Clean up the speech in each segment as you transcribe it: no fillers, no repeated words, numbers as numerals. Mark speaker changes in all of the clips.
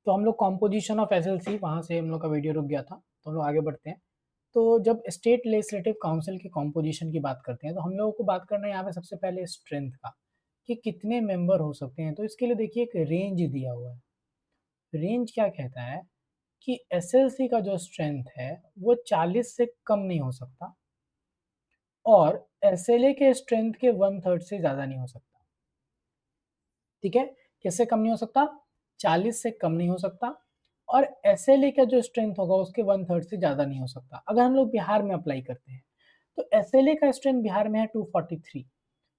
Speaker 1: तो हम लोग कॉम्पोजिशन ऑफ एसएलसी वहाँ से हम लोग का वीडियो रुक गया था, तो हम लोग आगे बढ़ते हैं। तो जब स्टेट लेजिस्लेटिव काउंसिल की कॉम्पोजिशन की बात करते हैं तो हम लोगों को बात करना है यहाँ पे सबसे पहले स्ट्रेंथ का, कि कितने मेंबर हो सकते हैं। तो इसके लिए देखिए एक रेंज दिया हुआ है। रेंज क्या कहता है कि एसएलसी का जो स्ट्रेंथ है वो 40 से कम नहीं हो सकता और एसएलए के स्ट्रेंथ के 1/3 से ज़्यादा नहीं हो सकता। ठीक है, किससे कम नहीं हो सकता? 40 से कम नहीं हो सकता और एसएलए का जो स्ट्रेंथ होगा उसके 1/3 से ज़्यादा नहीं हो सकता। अगर हम लोग बिहार में अप्लाई करते हैं तो एसएलए का स्ट्रेंथ बिहार में है 243,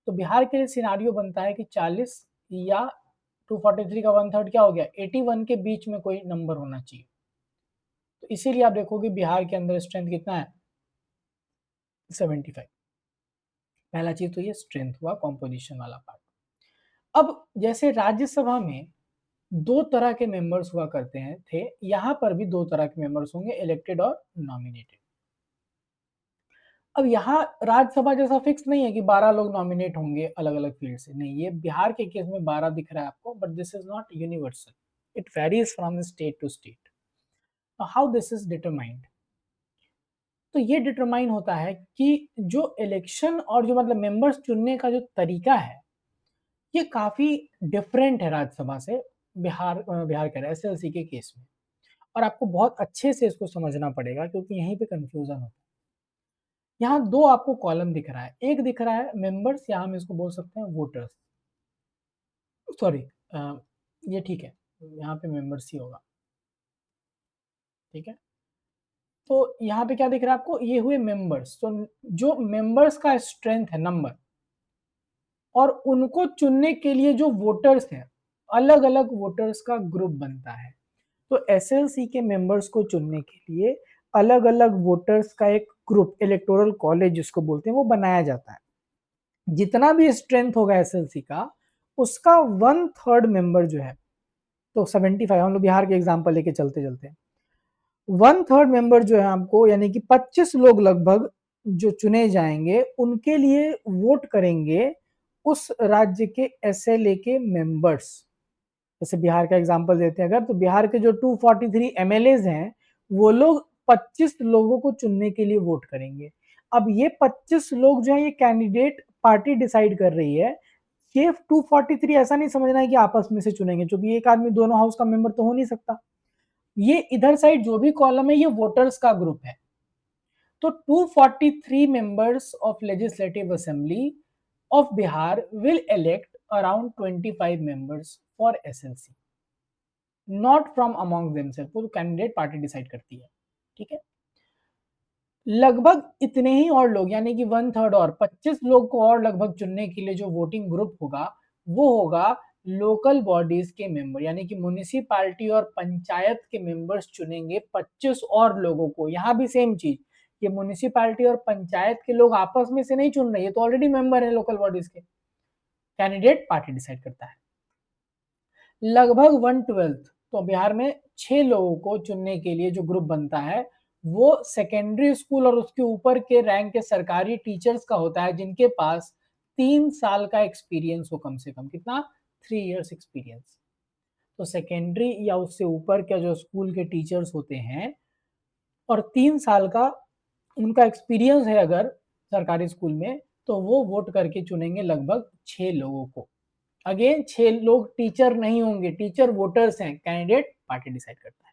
Speaker 1: तो बिहार के लिए सिनारियो बनता है कि 40 या 243 का 1/3 क्या हो गया, 81 के बीच में कोई नंबर होना चाहिए। तो इसीलिए आप देखोगे बिहार के अंदर स्ट्रेंथ कितना है, 75। पहला चीज तो ये स्ट्रेंथ हुआ, कॉम्पोजिशन वाला पार्ट। अब जैसे राज्यसभा में दो तरह के मेंबर्स हुआ करते हैं थे, यहाँ पर भी दो तरह के मेंबर्स होंगे, इलेक्टेड और नॉमिनेटेड। अब यहाँ राज्यसभा जैसा फिक्स नहीं है कि 12 लोग नॉमिनेट होंगे अलग अलग फील्ड से, नहीं, ये बिहार के केस में 12 दिख रहा है आपको, but this is not universal, it varies from state to state. How this is determined? तो ये डिटरमाइन होता है कि जो इलेक्शन और जो मतलब मेंबर्स चुनने का जो तरीका है ये काफी डिफरेंट है राज्यसभा से, बिहार कह रहा है एसएलसी के केस में। और आपको बहुत अच्छे से इसको समझना पड़ेगा क्योंकि यहीं पे कंफ्यूजन होता है। यहाँ दो आपको कॉलम दिख रहा है, एक दिख रहा है मेंबर्स, यहाँ हम इसको बोल सकते हैं वोटर्स, सॉरी, ये ठीक है, यहाँ पे मेंबर्स ही होगा। ठीक है, तो यहाँ पे क्या दिख रहा है आपको, ये हुए मेंबर्स। तो जो मेंबर्स का स्ट्रेंथ है नंबर, और उनको चुनने के लिए जो वोटर्स हैं, अलग अलग वोटर्स का ग्रुप बनता है। तो एसएलसी के मेंबर्स को चुनने के लिए अलग अलग वोटर्स का एक ग्रुप, इलेक्टोरल कॉलेज जिसको बोलते हैं, वो बनाया जाता है। जितना भी स्ट्रेंथ होगा एसएलसी का, उसका 1/3 मेंबर जो है, तो 75, हम लोग बिहार के एग्जाम्पल लेके चलते चलते हैं, 1/3 मेंबर जो है आपको, यानी कि 25 लोग लगभग जो चुने जाएंगे, उनके लिए वोट करेंगे उस राज्य के एसएलए के मेंबर्स। जैसे बिहार का एग्जांपल देते हैं अगर, तो बिहार के जो 243 एमएलएज हैं, वो लोग 25 लोगों को चुनने के लिए वोट करेंगे। अब ये 25 लोग जो है, ये कैंडिडेट पार्टी डिसाइड कर रही है। ये 243 ऐसा नहीं समझना है कि आपस में से चुनेंगे, क्योंकि एक आदमी दोनों हाउस का मेंबर तो हो नहीं सकता। ये इधर साइड जो भी कॉलम है, ये वोटर्स का ग्रुप है। तो 243 members of legislative assembly of Bihar will elect around 25 members for SLC, not from among themselves, वो कैंडिडेट पार्टी डिसाइड करती है। ठीक है, लगभग इतने ही और लोग, यानी कि 1/3 और 25 लोग को और लगभग चुनने के लिए जो वोटिंग ग्रुप होगा, वो होगा लोकल बॉडीज के मेंबर, यानी कि म्युनिसिपैलिटी और पंचायत के मेंबर्स चुनेंगे 25 और लोगों को। यहाँ भी सेम चीज, ये म्युनिसिपैलिटी और पंचायत के लोग आपस में से नहीं चुन रहे, ये तो ऑलरेडी मेंबर है लोकल बॉडीज के, कैंडिडेट पार्टी डिसाइड करता है। लगभग 1/12, तो बिहार में 6 लोगों को चुनने के लिए जो ग्रुप बनता है, वो सेकेंडरी स्कूल और उसके ऊपर के रैंक के सरकारी टीचर्स का होता है, जिनके पास 3 साल का एक्सपीरियंस हो, कम से कम कितना, 3 years एक्सपीरियंस। तो सेकेंडरी या उससे ऊपर के जो स्कूल के टीचर्स होते हैं और 3 साल का उनका एक्सपीरियंस है अगर सरकारी स्कूल में, तो वो वोट करके चुनेंगे लगभग 6 लोगों को। अगेन 6 लोग टीचर नहीं होंगे, टीचर वोटर्स हैं, कैंडिडेट पार्टी डिसाइड करता है।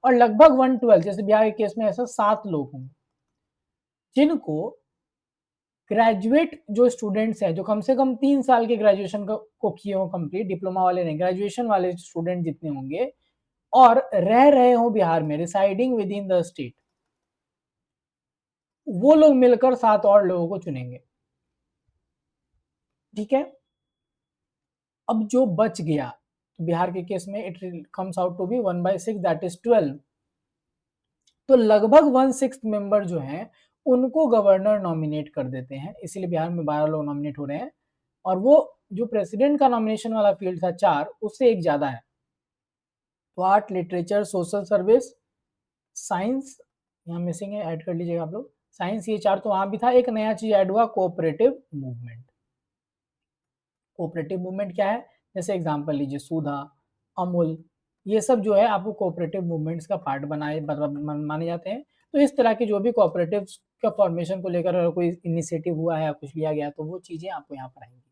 Speaker 1: और लगभग 1/12, जैसे बिहार के केस में ऐसा 7 लोग होंगे जिनको ग्रेजुएट जो स्टूडेंट्स हैं, जो कम से कम 3 साल के ग्रेजुएशन को किए हो कंप्लीट, डिप्लोमा वाले नहीं, ग्रेजुएशन वाले स्टूडेंट जितने होंगे और रह रहे हो बिहार में, residing with in the state, वो लोग मिलकर 7 और लोगों को चुनेंगे। ठीक है, अब जो बच गया, तो बिहार के केस में it comes out to be 1/6, that is 12। तो लगभग 1/6 मेंबर जो हैं, उनको गवर्नर नॉमिनेट कर देते हैं, इसीलिए बिहार में 12 लोग नॉमिनेट हो रहे हैं। और वो जो प्रेसिडेंट का नॉमिनेशन वाला फील्ड था 4, उससे एक ज्यादा है। तो art, literature, social service, science, यहाँ मिसिंग है, ऐड कर लीजिएगा आप लोग, साइंस, ये 4 तो वहां भी था। एक नया चीज ऐड हुआ, कोऑपरेटिव मूवमेंट। कोऑपरेटिव मूवमेंट क्या है, जैसे एग्जांपल लीजिए, सुधा, अमूल, ये सब जो है आपको कोऑपरेटिव मूवमेंट्स का पार्ट माने जाते हैं। तो इस तरह के जो भी कोऑपरेटिव्स का फॉर्मेशन को लेकर अगर कोई इनिशिएटिव हुआ है या कुछ लिया गया तो वो चीज़ें आपको यहाँ पर आएँगी।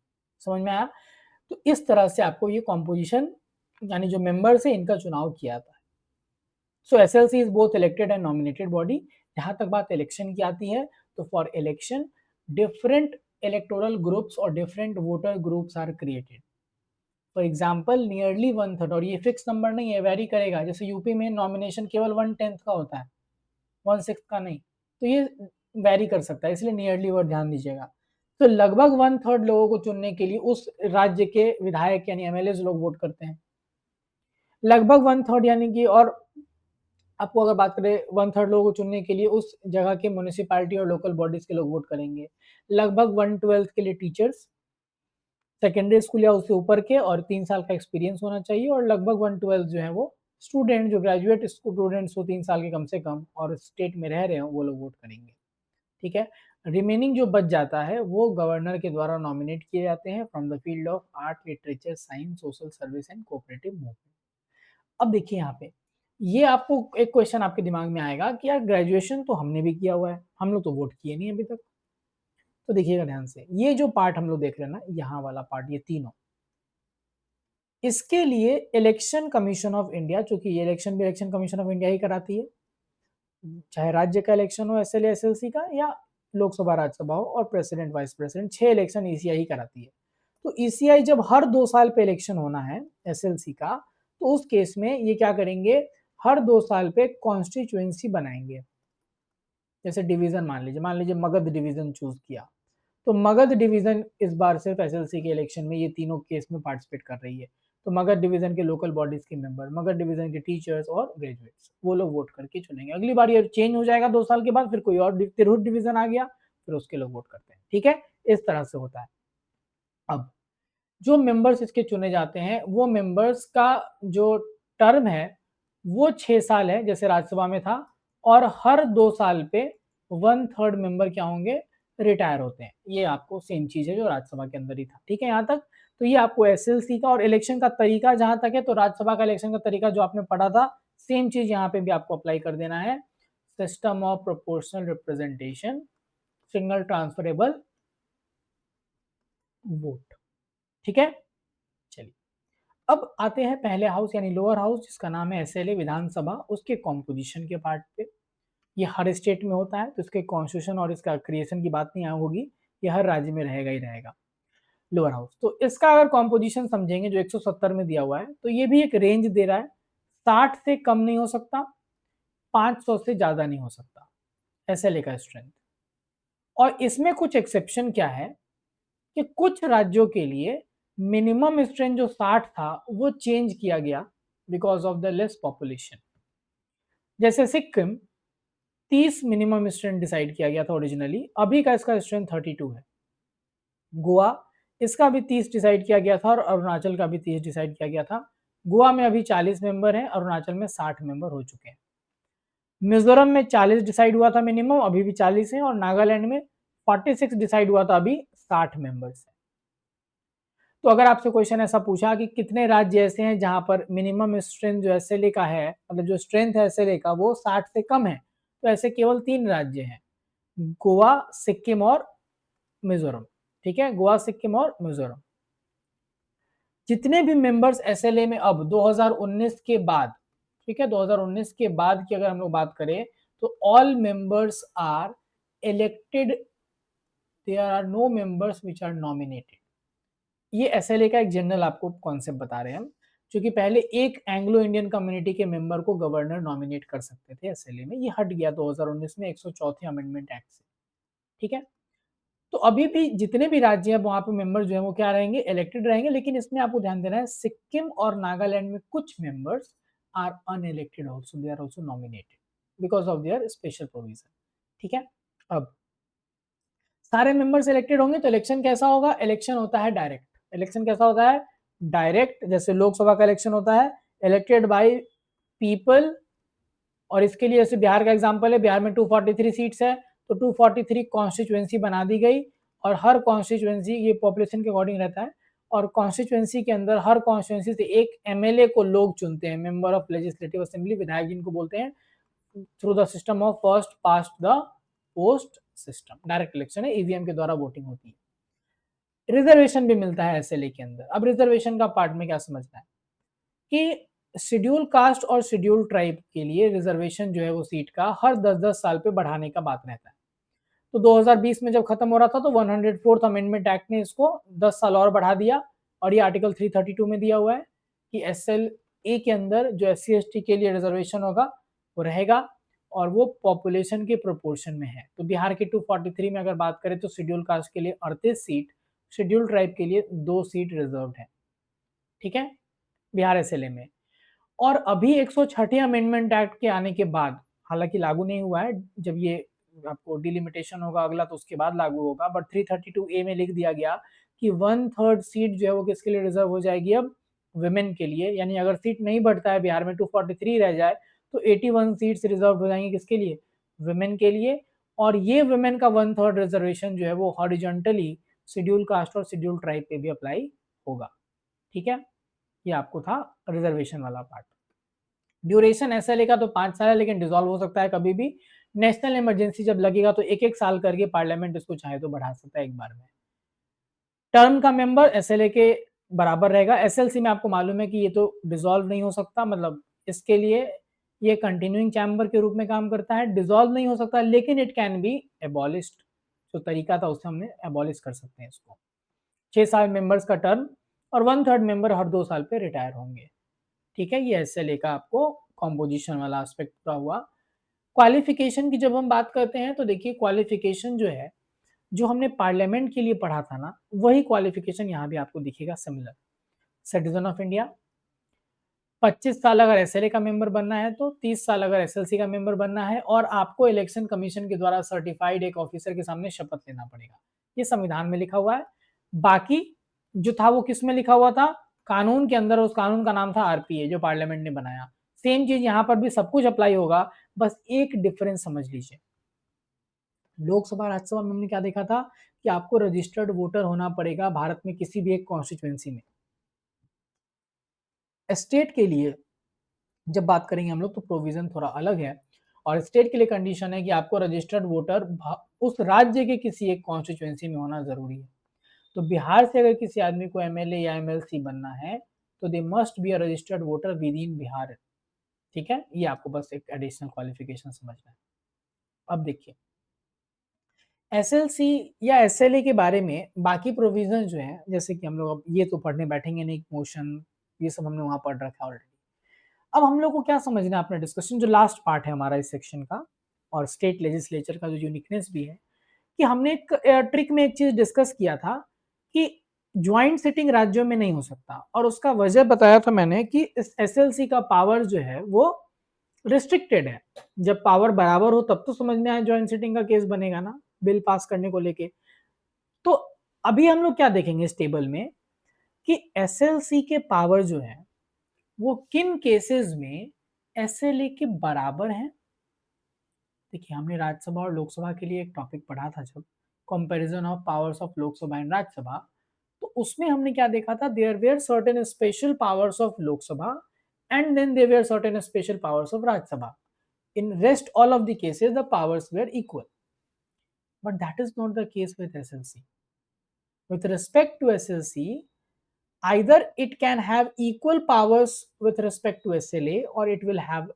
Speaker 1: समझ में आया? तो इस तरह से आपको ये कॉम्पोजिशन यानी जो मेंबर्स है इनका चुनाव किया जाता है। So SLC is both elected and nominated body. जहां तक बात इलेक्शन की आती है तो for election different electoral groups और different voter groups are created. For example nearly one third, और ये फिक्स नंबर नहीं है, वेरी करेगा। जैसे यूपी में नॉमिनेशन केवल 1/10 का होता है, 1/6 का नहीं, तो ये वेरी कर सकता है, इसलिए नियरली वर्ड ध्यान दीजिएगा। तो लगभग 1/3 लोगों को चुनने के लिए उस राज्य के विधायक यानी एमएलए लोग वोट करते हैं। लगभग 1/3 यानी कि, और आपको अगर बात करें 1/3 लोगों को चुनने के लिए उस जगह के म्युनिसिपैलिटी और लोकल बॉडीज के लोग वोट करेंगे। लगभग 1/12 के लिए टीचर्स, सेकेंडरी स्कूल या उससे ऊपर के और 3 साल का एक्सपीरियंस होना चाहिए, और लगभग 1/12 जो है वो स्टूडेंट जो ग्रेजुएट स्टूडेंट्स हो 3 साल के कम से कम और स्टेट में रह रहे हो वो लोग वोट करेंगे। ठीक है। रिमेनिंग जो बच जाता है वो गवर्नर के द्वारा नॉमिनेट किए जाते हैं from the field of art, literature, science, social service and cooperative movement. अब देखिए यहाँ पे ये आपको एक क्वेश्चन आपके दिमाग में आएगा कि यार ग्रेजुएशन तो हमने भी किया हुआ है, हम लोग तो वोट किए नहीं अभी तक। तो देखिएगा ध्यान से, ये जो पार्ट हम लोग देख रहे हैं ना, यहाँ वाला पार्ट, ये तीनों, इसके लिए इलेक्शन कमीशन ऑफ इंडिया, चूंकि ये इलेक्शन भी इलेक्शन कमीशन ऑफ इंडिया ही कराती है, चाहे राज्य का इलेक्शन हो एसएल एसएलसी का, या लोकसभा राज्यसभा हो, और president vice president, 6 election ECI ही कराती है। तो ईसीआई जब हर 2 साल पे इलेक्शन होना है एसएलसी का, तो उस केस में ये क्या करेंगे, हर 2 साल पे कॉन्स्टिट्यूएंसी बनाएंगे। जैसे डिवीजन मान लीजिए मगध डिवीजन चूज किया, तो मगध डिवीजन इस बार सिर्फ एसएलसी के इलेक्शन में ये तीनों केस में पार्टिसिपेट कर रही है। तो मगध डिवीजन के लोकल बॉडीज के मेंबर, मगध डिवीजन के टीचर्स और ग्रेजुएट्स, वो लोग वोट करके चुनेंगे। अगली बार ये चेंज हो जाएगा 2 साल के बाद, फिर कोई और तिरहुत डिवीजन आ गया, फिर उसके लोग वोट करते हैं। ठीक है, इस तरह से होता है। अब जो मेंबर्स इसके चुने जाते हैं, वो मेंबर्स का जो टर्म है वो 6 साल है जैसे राज्यसभा में था, और हर 2 साल पे 1/3 मेंबर क्या होंगे, रिटायर होते हैं। ये आपको सेम चीज है जो राज्यसभा के अंदर ही था। ठीक है यहाँ तक। तो ये आपको एसएलसी का और इलेक्शन का तरीका जहां तक है, तो राज्यसभा का इलेक्शन का तरीका जो आपने पढ़ा था, सेम चीज यहाँ पे भी आपको अप्लाई कर देना है। System of proportional representation, single transferable vote. ठीक है, चलिए अब आते हैं पहले हाउस यानी लोअर हाउस, जिसका नाम है एसएलए विधानसभा, उसके कॉम्पोजिशन के पार्ट पे। ये हर स्टेट में होता है, तो इसके कॉन्स्टिट्यूशन और इसका क्रिएशन की बात नहीं होगी, ये हर राज्य में रहेगा ही रहेगा। लोअर हाउस, तो इसका अगर कॉम्पोजिशन समझेंगे जो 170 में दिया हुआ है, तो ये भी एक रेंज दे रहा है, 60 से कम नहीं हो सकता, 500 से ज्यादा नहीं हो सकता एसएलए का स्ट्रेंथ। और इसमें कुछ एक्सेप्शन क्या है कि कुछ राज्यों के लिए मिनिमम स्ट्रेंथ जो 60 था वो चेंज किया गया because of the less population. जैसे सिक्किम 30 मिनिमम स्ट्रेंथ डिसाइड किया गया था ओरिजिनली, अभी का इसका स्ट्रेंथ 32 है। गोवा, इसका भी 30 डिसाइड किया गया था, और अरुणाचल का भी 30 डिसाइड किया गया था। गोवा में अभी 40 मेंबर हैं, अरुणाचल में 60 मेंबर हो चुके हैं। मिजोरम में 40 डिसाइड हुआ था मिनिमम, अभी भी 40 है, और नागालैंड में 46 डिसाइड हुआ था, अभी 60 मेंबर्स है। तो अगर आपसे क्वेश्चन ऐसा पूछा कि कितने राज्य ऐसे हैं जहां पर मिनिमम स्ट्रेंथ जो एसएलए का है, मतलब जो स्ट्रेंथ है एसएलए का वो 60 से कम है, तो ऐसे केवल 3 राज्य हैं, गोवा, सिक्किम और मिजोरम। ठीक है, गोवा, सिक्किम और मिजोरम। जितने भी मेंबर्स एसएलए में अब 2019 के बाद, ठीक है, 2019 के बाद की अगर हम लोग बात करें, तो all members are elected, there are no members which are nominated. ये एसएलए का एक जनरल आपको कॉन्सेप्ट बता रहे हैं हम, क्योंकि पहले एक एंग्लो इंडियन कम्युनिटी के मेंबर को गवर्नर नॉमिनेट कर सकते थे एसएलए में, ये हट गया 2019 में 104 अमेंडमेंट एक्ट से। ठीक है, तो अभी भी जितने भी राज्य हैं वहां पे मेंबर जो है वो क्या रहेंगे, इलेक्टेड रहेंगे, लेकिन इसमें आपको ध्यान देना है सिक्किम और नागालैंड में कुछ members are unelected also, they are also nominated because of their special provision. ठीक है, अब सारे मेंबर्स इलेक्टेड होंगे तो इलेक्शन कैसा होगा, इलेक्शन होता है डायरेक्ट। इलेक्शन कैसा होता है, डायरेक्ट, जैसे लोकसभा का इलेक्शन होता है, इलेक्टेड बाय पीपल। और इसके लिए जैसे बिहार का एग्जांपल है, बिहार में 243 सीट्स है, तो 243 कॉन्स्टिट्यूएंसी बना दी गई, और हर कॉन्स्टिट्यूएंसी ये पॉपुलेशन के अकॉर्डिंग रहता है, और कॉन्स्टिट्यूएंसी के अंदर हर कॉन्स्टिट्यूएंसी से एक एमएलए को लोग चुनते हैं, मेंबर ऑफ लेजिस्लेटिव असेंबली, विधायक जिनको बोलते हैं, through the system of first past the post system, direct election है, ईवीएम के द्वारा वोटिंग होती है। रिजर्वेशन भी मिलता है एसएलए के अंदर। अब रिजर्वेशन का पार्ट में क्या समझना है कि शेड्यूल कास्ट और शेड्यूल ट्राइब के लिए रिजर्वेशन जो है वो सीट का हर 10-10 साल पे बढ़ाने का बात रहता है। तो 2020 में जब खत्म हो रहा था तो 104th अमेंडमेंट एक्ट ने इसको 10 साल और बढ़ा दिया, और ये आर्टिकल 332 में दिया हुआ है कि एसएलए के अंदर जो एससी एसटी के लिए रिजर्वेशन होगा वो रहेगा, और वो पॉपुलेशन के प्रोपोर्शन में है। तो बिहार के 243 में अगर बात करें तो शेड्यूल कास्ट के लिए 38 सीट, शेड्यूल ट्राइब के लिए 2 सीट रिजर्व है। ठीक है, बिहार एसएलए में। और अभी 106 अमेंडमेंट एक्ट के आने के बाद, हालांकि लागू नहीं हुआ है, जब ये आपको डिलिमिटेशन होगा अगला तो उसके बाद लागू होगा, बट 332A में लिख दिया गया कि 1/3 सीट जो है वो किसके लिए रिजर्व हो जाएगी अब, वुमेन के लिए। यानी अगर सीट नहीं बढ़ता है बिहार में, 243 रह जाए, तो 81 सीट्स रिजर्व हो जाएंगी किसके लिए, वुमेन के लिए। और ये वुमेन का 1/3 रिजर्वेशन जो है वो हॉरिजॉन्टली शेड्यूल कास्ट और शेड्यूल ट्राइब पे भी अप्लाई होगा। ठीक है, ये आपको था रिजर्वेशन वाला पार्ट। ड्यूरेशन एसएलए का तो 5 साल है, लेकिन डिसॉल्व हो सकता है कभी भी। नेशनल इमरजेंसी जब लगेगा तो 1-1 साल करके पार्लियामेंट इसको चाहे तो बढ़ा सकता है एक बार में। टर्म का मेंबर एसएलए के बराबर रहेगा। एसएलसी में आपको मालूम है कि ये तो डिसॉल्व नहीं हो सकता, मतलब इसके लिए ये कंटिन्यूइंग चैम्बर के रूप में काम करता है, डिसॉल्व नहीं हो सकता, लेकिन इट कैन बी एबॉलिश्ड। जो तरीका था उससे हमने एबॉलिश कर सकते हैं इसको। 6 साल मेंबर्स का टर्म, और 1/3 मेंबर हर 2 साल पे रिटायर होंगे। ठीक है, ये एसएलए का आपको कॉम्पोजिशन वाला एस्पेक्ट पूरा हुआ। क्वालिफिकेशन की जब हम बात करते हैं तो देखिए, क्वालिफिकेशन जो है, जो हमने पार्लियामेंट के लिए पढ़ा था ना, वही क्वालिफिकेशन यहाँ भी आपको दिखेगा सिमिलर। सिटीजन ऑफ इंडिया, 25 साल अगर एसएलए का मेंबर बनना है तो 30 साल अगर एसएलसी का मेंबर बनना है, और आपको इलेक्शन कमीशन के द्वारा सर्टिफाइड एक ऑफिसर के सामने शपथ लेना पड़ेगा। ये संविधान में लिखा हुआ है। बाकी जो था वो किस में लिखा हुआ था, कानून के अंदर। उस कानून का नाम था आरपीए, जो पार्लियामेंट ने बनाया। सेम चीज यहाँ पर भी सब कुछ अप्लाई होगा, बस एक डिफरेंस समझ लीजिए। लोकसभा राज्यसभा में हमने क्या देखा था कि आपको रजिस्टर्ड वोटर होना पड़ेगा भारत में किसी भी एक कॉन्स्टिट्यूएंसी में। स्टेट के लिए जब बात करेंगे हम लोग तो प्रोविजन थोड़ा अलग है, और स्टेट के लिए कंडीशन है कि आपको रजिस्टर्ड वोटर उस राज्य के किसी एक कॉन्स्टिट्यूएंसी में होना जरूरी है। तो बिहार से अगर किसी आदमी को एमएलए या एमएलसी बनना है तो they must be a registered voter with in Bihar. ठीक है, ये आपको बस एक एडिशनल क्वालिफिकेशन समझना है। अब देखिए, एसएलसी या एसएलए के बारे में बाकी प्रोविजन जो है, जैसे कि हम लोग अब ये तो पढ़ने बैठेंगे नहीं, मोशन ये सब हमने वहां पढ़ रखा है ऑलरेडी। अब हम लोग को क्या समझना है अपना डिस्कशन, जो लास्ट पार्ट है हमारा इस सेक्शन का, और स्टेट लेजिस्लेचर का जो यूनिकनेस भी है, कि हमने एक ट्रिक में एक चीज डिस्कस किया था कि ज्वाइंट सिटिंग राज्यों में नहीं हो सकता, और उसका वजह बताया था मैंने कि इस एसएलसी का पावर जो है वो रिस्ट्रिक्टेड है। जब पावर बराबर हो तब तो समझ में आए ज्वाइंट सिटिंग का केस बनेगा ना, बिल पास करने को लेके। तो अभी हम लोग क्या देखेंगे इस टेबल में कि एसएलसी के पावर जो है वो किन केसेस में एसएलए के बराबर है। देखिए, हमने राज्यसभा और लोकसभा के लिए एक टॉपिक पढ़ा था जब, comparison of powers of Lok Sabha and Rajya Sabha, तो उसमें हमने क्या देखा था, there were certain special powers of Lok Sabha and then there were certain special powers of Rajya Sabha. in rest all of the cases the powers were equal, but that is not the case with SLC. With respect to SLC, either it can have equal powers with respect to SLA, or it will have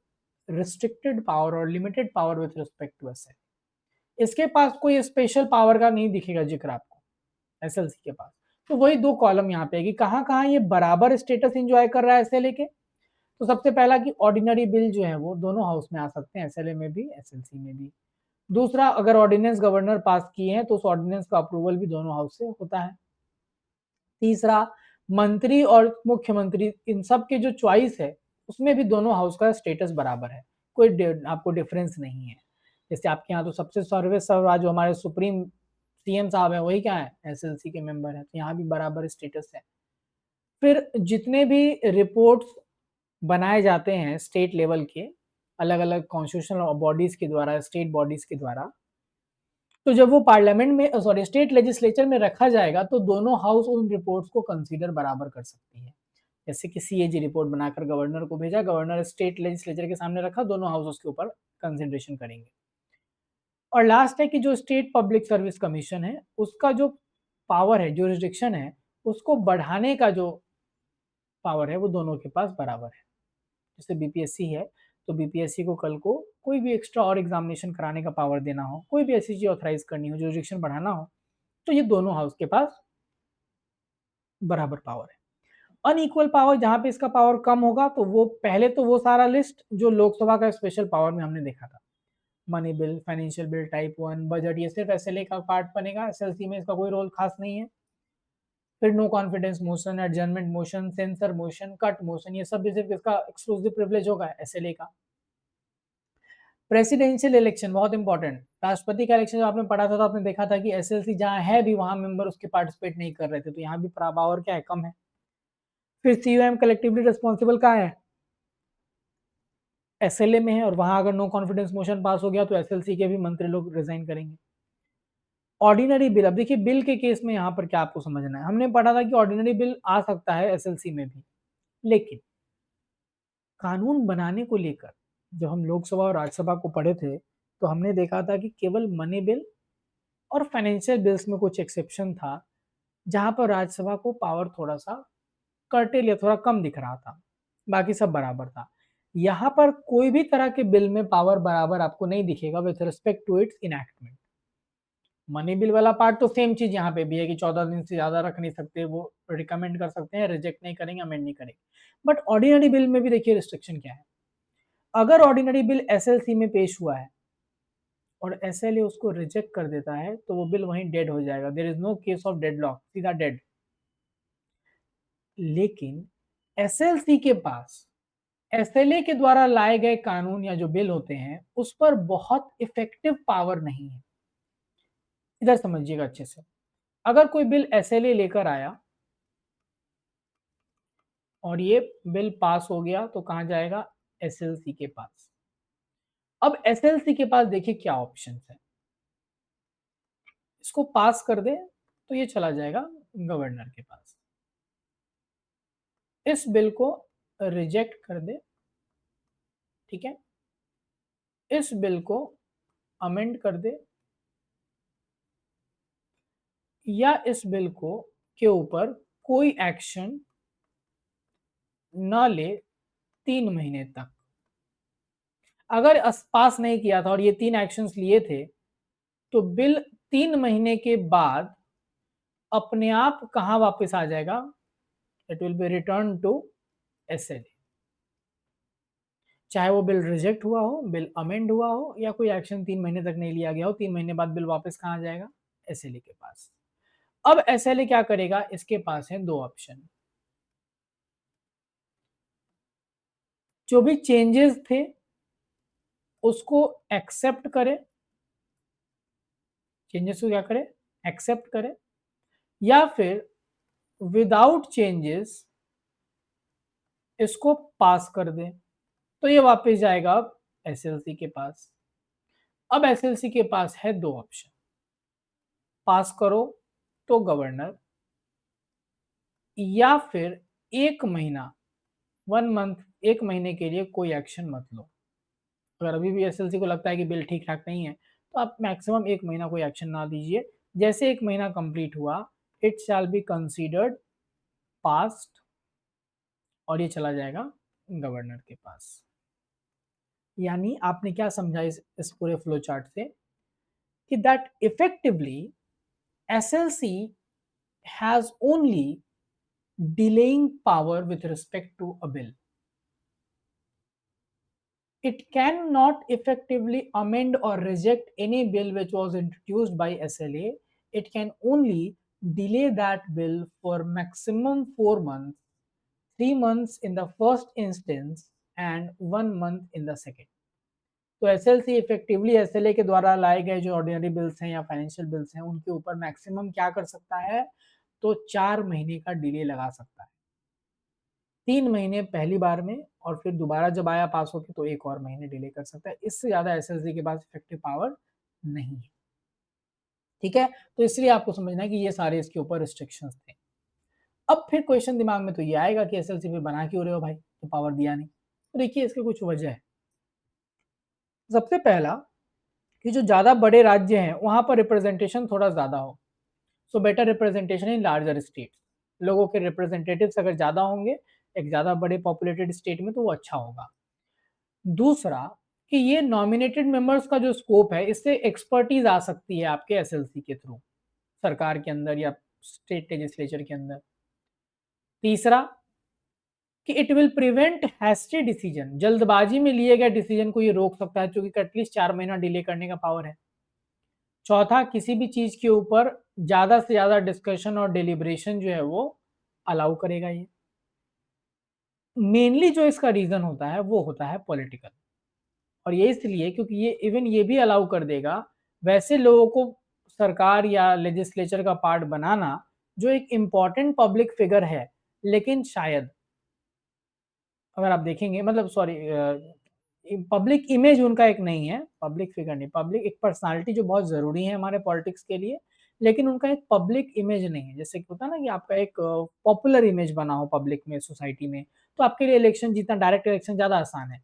Speaker 1: restricted power or limited power with respect to SLA. इसके पास कोई special power का नहीं दिखेगा जिक्र आपको SLC के पास। तो वही दो कॉलम यहाँ पे है कि कहाँ कहाँ ये बराबर स्टेटस एंजॉय कर रहा है एसएलए के। तो सबसे पहला कि ऑर्डिनरी बिल जो है वो दोनों हाउस में आ सकते हैं, एसएलए में भी एसएलसी में भी। दूसरा, अगर ऑर्डिनेंस गवर्नर पास किए हैं तो उस ऑर्डिनेंस का अप्रूवल भी दोनों हाउस से होता है। तीसरा, मंत्री और मुख्यमंत्री इन सब के जो चॉइस है उसमें भी दोनों हाउस का स्टेटस बराबर है, कोई आपको डिफरेंस नहीं है। जैसे आपके यहाँ तो सबसे सर्वराज जो हमारे सुप्रीम सीएम साहब है वही क्या है, एसएलसी के मेंबर है, तो यहाँ भी बराबर स्टेटस है। फिर जितने भी रिपोर्ट्स बनाए जाते हैं स्टेट लेवल के अलग अलग कॉन्स्टिट्यूशनल बॉडीज के द्वारा, स्टेट बॉडीज के द्वारा, तो जब वो पार्लियामेंट में सॉरी स्टेट लेजिस्लेचर में रखा जाएगा तो दोनों हाउस उन रिपोर्ट्स को कंसीडर बराबर कर सकती है। जैसे कि सीएजी रिपोर्ट बनाकर गवर्नर को भेजा, गवर्नर स्टेट लेजिस्लेचर के सामने रखा, दोनों हाउस उसके ऊपर कंसिडरेशन करेंगे। और लास्ट है कि जो स्टेट पब्लिक सर्विस कमीशन है उसका जो पावर है, ज्यूरिसडिक्शन है, उसको बढ़ाने का जो पावर है वो दोनों के पास बराबर है। जैसे बीपीएससी है तो बीपीएससी को कल को कोई भी एक्स्ट्रा और एग्जामिनेशन कराने का पावर देना हो, कोई भी ऐसी चीज ऑथराइज करनी हो, ज्यूरिसडिक्शन बढ़ाना हो, तो ये दोनों हाउस के पास बराबर पावर है। अनइक्वल पावर जहां पे इसका पावर कम होगा तो वो पहले तो वो सारा लिस्ट जो लोकसभा का स्पेशल पावर में हमने देखा था, money bill, financial bill, type 1, budget, ये सिर्फ एसएलए का पार्ट बनेगा, एसएलसी में इसका कोई रोल खास नहीं है। फिर no confidence motion, adjournment motion, censor motion, cut motion, ये सब भी सिर्फ इसका एक्सक्लूसिव प्रिविलेज होगा एसएलए का। प्रेसिडेंशियल इलेक्शन बहुत इंपॉर्टेंट, राष्ट्रपति का इलेक्शन जो आपने पढ़ा था तो आपने देखा था कि एसएलसी जहां है भी वहां मेंबर उसके पार्टिसिपेट नहीं कर रहे थे, तो यहाँ भी पावर क्या है, कम है। फिर सीयूएम कलेक्टिवली रिस्पॉन्सिबल कहाँ है, एसएलए में है, और वहां अगर नो कॉन्फिडेंस मोशन पास हो गया तो एसएलसी के भी मंत्री लोग रिजाइन करेंगे। ऑर्डिनरी बिल, अब देखिए बिल के केस में यहाँ पर क्या आपको समझना है, हमने पढ़ा था कि ऑर्डिनरी बिल आ सकता है एसएलसी में भी, लेकिन कानून बनाने को लेकर जब हम लोकसभा और राज्यसभा को पढ़े थे तो हमने देखा था कि केवल मनी बिल और फाइनेंशियल बिल्स में कुछ एक्सेप्शन था जहां पर राज्यसभा को पावर थोड़ा सा कर्टेल या थोड़ा कम दिख रहा था, बाकी सब बराबर था। यहाँ पर कोई भी तरह के बिल में पावर बराबर आपको नहीं दिखेगा with respect to its enactment. Money bill वाला पार्ट तो सेम चीज यहाँ पे भी है कि 14 दिन से ज्यादा रख नहीं सकते, वो रिकमेंड कर सकते हैं, रिजेक्ट नहीं करेंगे, अमेंड नहीं करेंगे। बट ऑर्डिनरी बिल में भी देखिए रिस्ट्रिक्शन क्या है, अगर ऑर्डिनरी बिल एसएलसी में पेश हुआ है और एसएलए उसको रिजेक्ट कर देता है तो वो बिल वहीं डेड हो जाएगा, there is no case of deadlock, सीधा डेड। लेकिन एसएलसी के पास एसएलए के द्वारा लाए गए कानून या जो बिल होते हैं उस पर बहुत इफेक्टिव पावर नहीं है। इधर समझिएगा अच्छे से, अगर कोई बिल एसएलए लेकर आया और ये बिल पास हो गया तो कहां जाएगा, एसएलसी के पास। अब एसएलसी के पास देखिए क्या ऑप्शन है, इसको पास कर दे तो ये चला जाएगा गवर्नर के पास, इस बिल को रिजेक्ट कर दे, ठीक है, इस बिल को अमेंड कर दे, या इस बिल को के ऊपर कोई एक्शन न ले 3 महीने तक। अगर पास नहीं किया था और ये 3 एक्शंस लिए थे तो बिल 3 महीने के बाद अपने आप कहां वापस आ जाएगा, it will be return to SLA. चाहे वो बिल रिजेक्ट हुआ हो, बिल अमेंड हुआ हो, या कोई एक्शन 3 महीने तक नहीं लिया गया हो, 3 महीने बाद बिल वापस कहां आ जाएगा, एसएलए के पास। अब एसएलए क्या करेगा, इसके पास है दो ऑप्शन, जो भी चेंजेस थे उसको एक्सेप्ट करे, चेंजेस को क्या करे, एक्सेप्ट करे, या फिर विदाउट चेंजेस इसको पास कर दे, तो ये वापस जाएगा अब एसएलसी के पास। अब एसएलसी के पास है दो ऑप्शन, पास करो तो गवर्नर, या फिर 1 महीना, 1 मंथ, 1 महीने के लिए कोई एक्शन मत लो। अगर अभी भी एसएलसी को लगता है कि बिल ठीक ठाक नहीं है तो आप मैक्सिमम 1 महीना कोई एक्शन ना दीजिए, जैसे 1 महीना कंप्लीट हुआ it shall be considered past और ये चला जाएगा गवर्नर के पास। यानी आपने क्या समझा इस पूरे फ्लो चार्ट से कि that effectively SLC has only delaying power with respect to a bill. It cannot effectively amend or reject any bill which was introduced by SLA. It can only delay that bill for maximum 4 months, 3 months in the first instance and 1 month in the second. तो SLC effectively SLA के द्वारा लाए गए जो ordinary bills हैं या financial bills हैं उनके ऊपर मैक्सिमम क्या कर सकता है, तो 4 महीने का डिले लगा सकता है, 3 महीने पहली बार में और फिर दोबारा जब आया पास होके तो 1 और महीने डिले कर सकता है, इससे ज्यादा एसएससी के पास इफेक्टिव पावर नहीं है। ठीक है, तो इसलिए आपको समझना है कि ये सारे इसके ऊपर रिस्ट्रिक्शंस थे। अब फिर क्वेश्चन दिमाग में तो ये आएगा कि एसएलसी फिर बना क्यों रहे हो भाई, तो पावर दिया नहीं। तो देखिए इसके कुछ वजह है। सबसे पहला कि जो ज़्यादा बड़े राज्य हैं वहाँ पर रिप्रेजेंटेशन थोड़ा ज़्यादा हो, so better representation in larger states. लोगों के रिप्रेजेंटेटिव्स अगर ज़्यादा होंगे एक ज़्यादा बड़े पॉपुलेटेड स्टेट में तो वो अच्छा होगा। दूसरा कि ये नॉमिनेटेड मेंबर्स का जो स्कोप है इससे एक्सपर्टीज आ सकती है आपके एसएलसी के थ्रू सरकार के अंदर या स्टेट लेजिस्लेचर के अंदर। तीसरा कि it will prevent hasty decision, जल्दबाजी में लिए गए डिसीजन को ये रोक सकता है क्योंकि एटलीस्ट 4 महीना डिले करने का पावर है। चौथा किसी भी चीज के ऊपर ज्यादा से ज्यादा डिस्कशन और डिलिब्रेशन जो है वो अलाउ करेगा ये। मेनली जो इसका रीजन होता है वो होता है पॉलिटिकल, और ये इसलिए क्योंकि ये इवन ये भी अलाउ कर देगा वैसे लोगों को सरकार या लेजिस्लेचर का पार्ट बनाना जो एक इम्पॉर्टेंट पब्लिक फिगर है, लेकिन शायद अगर आप देखेंगे मतलब सॉरी पब्लिक इमेज उनका एक नहीं है, पब्लिक फिगर नहीं, पब्लिक एक पर्सनालिटी जो बहुत जरूरी है हमारे पॉलिटिक्स के लिए, लेकिन उनका एक पब्लिक इमेज नहीं है। जैसे कि होता है ना कि आपका एक पॉपुलर इमेज बना हो पब्लिक में सोसाइटी में, तो आपके लिए इलेक्शन जीतना, डायरेक्ट इलेक्शन ज्यादा आसान है।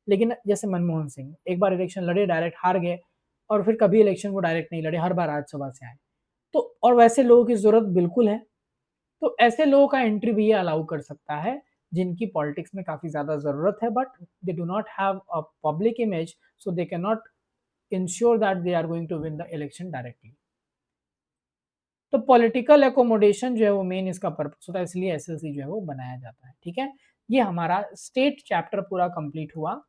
Speaker 1: लेकिन जैसे मनमोहन सिंह एक बार इलेक्शन लड़े, डायरेक्ट हार गए, और फिर कभी इलेक्शन को डायरेक्ट नहीं लड़े, हर बार राज्यसभा से आए। तो और वैसे लोगों की जरूरत बिल्कुल है। तो ऐसे लोगों का एंट्री भी ये अलाउ कर सकता है जिनकी पॉलिटिक्स में काफी ज्यादा जरूरत है, but they do not have a public image, so they can not ensure that they are going to win the election directly. तो पॉलिटिकल एकोमोडेशन जो है वो मेन इसका पर्पस होता है, इसलिए एसएलसी जो है वो बनाया जाता है। ठीक है, ये हमारा स्टेट चैप्टर पूरा कंप्लीट हुआ।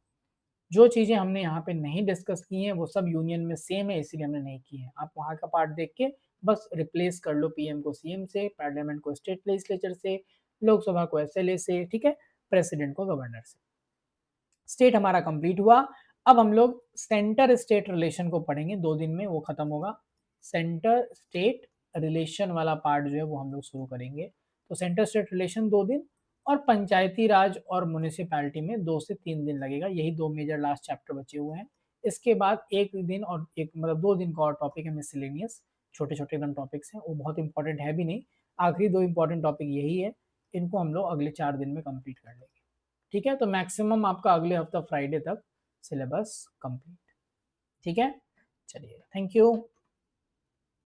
Speaker 1: जो चीजें हमने यहाँ पे नहीं डिस्कस की हैं वो सब यूनियन में सेम है, इसीलिए हमने नहीं की है। आप वहाँ का पार्ट देख के बस रिप्लेस कर लो पीएम को सीएम से, पार्लियामेंट को स्टेट लेजिस्लेचर से, लोकसभा को एसएलए से, ठीक है, प्रेसिडेंट को गवर्नर से। स्टेट हमारा कंप्लीट हुआ। अब हम लोग सेंटर स्टेट रिलेशन को पढ़ेंगे, 2 दिन में वो खत्म होगा। सेंटर स्टेट रिलेशन वाला पार्ट जो है वो हम लोग शुरू करेंगे। तो सेंटर स्टेट रिलेशन 2 दिन, और पंचायती राज और म्यूनिसिपैलिटी में 2 से 3 दिन लगेगा। यही 2 मेजर लास्ट चैप्टर बचे हुए हैं। इसके बाद 1 दिन और एक मतलब 2 दिन का और टॉपिक है मिसलेनियस, छोटे छोटे एकदम टॉपिक्स हैं, वो बहुत इंपॉर्टेंट है भी नहीं। आखिरी 2 इंपॉर्टेंट टॉपिक यही है, इनको हम लोग अगले 4 दिन में कंप्लीट कर लेंगे। ठीक है, तो मैक्सिमम आपका अगले हफ्ता फ्राइडे तक सिलेबस कंप्लीट। ठीक है, चलिए, थैंक यू।